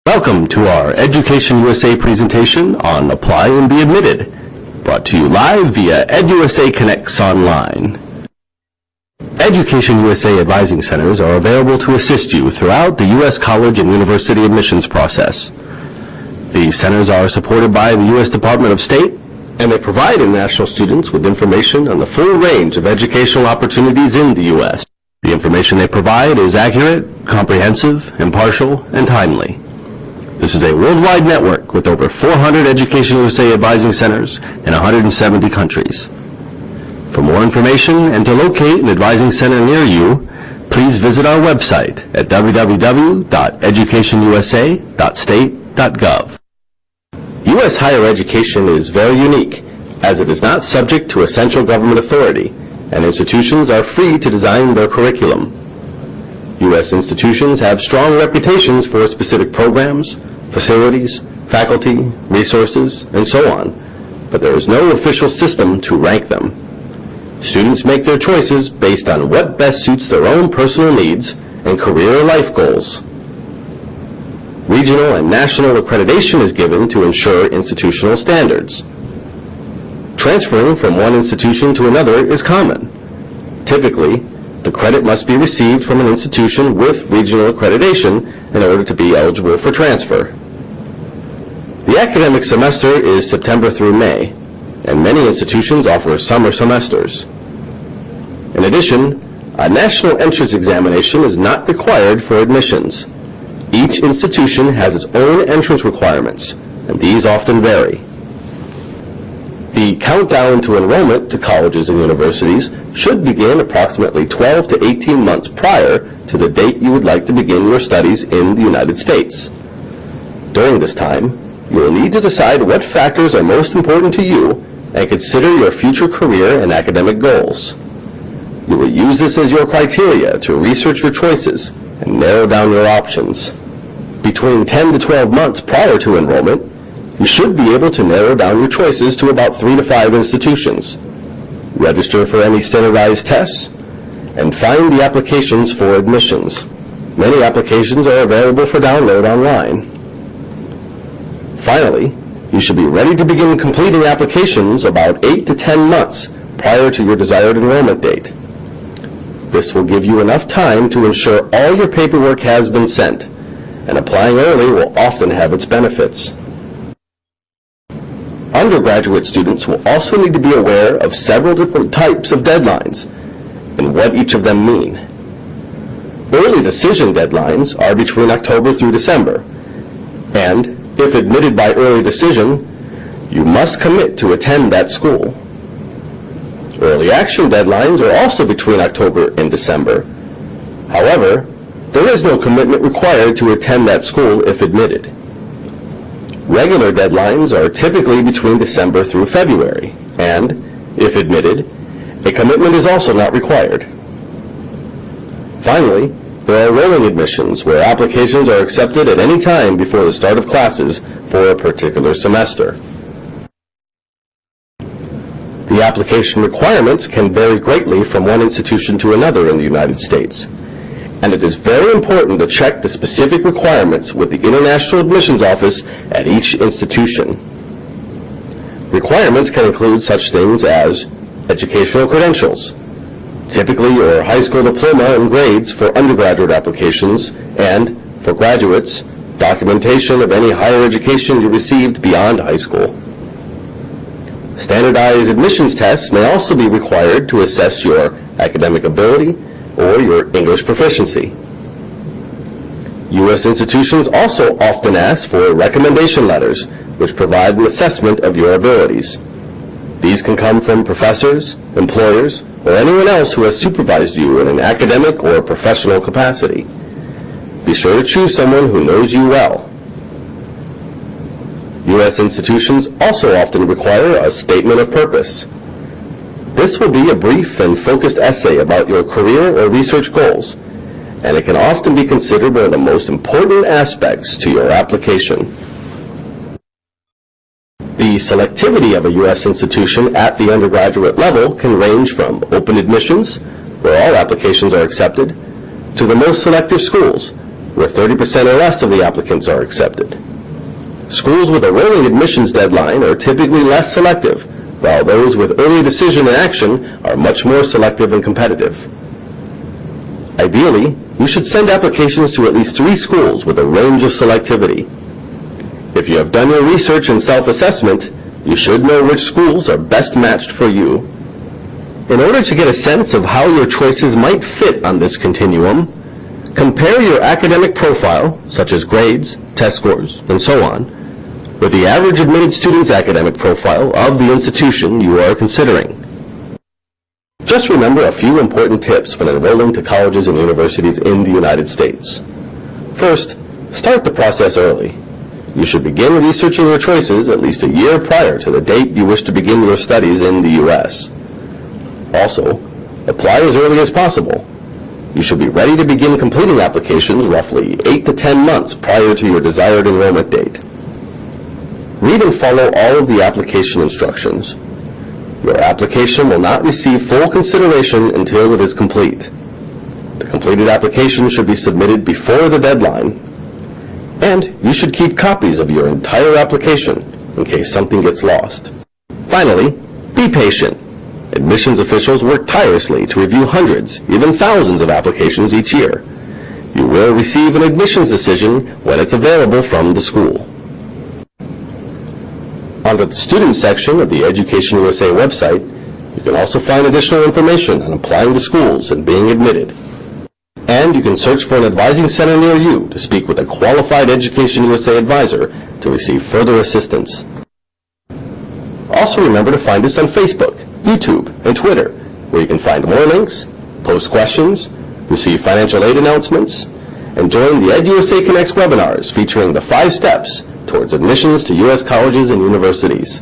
Welcome to our Education USA presentation on Apply and Be Admitted, brought to you live via EdUSA Connects Online. Education USA Advising Centers are available to assist you throughout the U.S. college and university admissions process. These centers are supported by the U.S. Department of State, and they provide international students with information on the full range of educational opportunities in the U.S. The information they provide is accurate, comprehensive, impartial, and timely. This is a worldwide network with over 400 Education USA advising centers in 170 countries. For more information and to locate an advising center near you, please visit our website at www.educationusa.state.gov. U.S. higher education is very unique, as it is not subject to a central government authority, and institutions are free to design their curriculum. U.S. institutions have strong reputations for specific programs, facilities, faculty, resources, and so on, but there is no official system to rank them. Students make their choices based on what best suits their own personal needs and career or life goals. Regional and national accreditation is given to ensure institutional standards. Transferring from one institution to another is common. Typically, the credit must be received from an institution with regional accreditation in order to be eligible for transfer. The academic semester is September through May, and many institutions offer summer semesters. In addition, a national entrance examination is not required for admissions. Each institution has its own entrance requirements, and these often vary. The countdown to enrollment to colleges and universities should begin approximately 12 to 18 months prior to the date you would like to begin your studies in the United States. During this time, you will need to decide what factors are most important to you and consider your future career and academic goals. You will use this as your criteria to research your choices and narrow down your options. Between 10 to 12 months prior to enrollment, you should be able to narrow down your choices to about 3 to 5 institutions, register for any standardized tests, and find the applications for admissions. Many applications are available for download online. Finally, you should be ready to begin completing applications about 8 to 10 months prior to your desired enrollment date. This will give you enough time to ensure all your paperwork has been sent, and applying early will often have its benefits. Undergraduate students will also need to be aware of several different types of deadlines and what each of them mean. Early decision deadlines are between October through December, and if admitted by early decision, you must commit to attend that school. Early action deadlines are also between October and December. However, there is no commitment required to attend that school if admitted. Regular deadlines are typically between December through February, and, if admitted, a commitment is also not required. Finally, there are rolling admissions where applications are accepted at any time before the start of classes for a particular semester. The application requirements can vary greatly from one institution to another in the United States, and it is very important to check the specific requirements with the International Admissions Office at each institution. Requirements can include such things as educational credentials, typically your high school diploma and grades for undergraduate applications, and, for graduates, documentation of any higher education you received beyond high school. Standardized admissions tests may also be required to assess your academic ability or your English proficiency. U.S. institutions also often ask for recommendation letters, which provide an assessment of your abilities. These can come from professors, employers, or anyone else who has supervised you in an academic or professional capacity. Be sure to choose someone who knows you well. U.S. institutions also often require a statement of purpose. This will be a brief and focused essay about your career or research goals, and it can often be considered one of the most important aspects to your application. The selectivity of a U.S. institution at the undergraduate level can range from open admissions, where all applications are accepted, to the most selective schools, where 30% or less of the applicants are accepted. Schools with a rolling admissions deadline are typically less selective, while those with early decision and action are much more selective and competitive. Ideally, you should send applications to at least 3 schools with a range of selectivity. If you have done your research and self-assessment, you should know which schools are best matched for you. In order to get a sense of how your choices might fit on this continuum, compare your academic profile, such as grades, test scores, and so on, with the average admitted student's academic profile of the institution you are considering. Just remember a few important tips when enrolling to colleges and universities in the United States. First, start the process early. You should begin researching your choices at least a year prior to the date you wish to begin your studies in the U.S. Also, apply as early as possible. You should be ready to begin completing applications roughly 8 to 10 months prior to your desired enrollment date. Read and follow all of the application instructions. Your application will not receive full consideration until it is complete. The completed application should be submitted before the deadline, and you should keep copies of your entire application in case something gets lost. Finally, be patient. Admissions officials work tirelessly to review hundreds, even thousands of applications each year. You will receive an admissions decision when it's available from the school. Under the Students section of the Education USA website, you can also find additional information on applying to schools and being admitted. And you can search for an advising center near you to speak with a qualified Education USA advisor to receive further assistance. Also remember to find us on Facebook, YouTube, and Twitter, where you can find more links, post questions, receive financial aid announcements, and join the EdUSA Connects webinars featuring the 5 steps towards admissions to U.S. colleges and universities.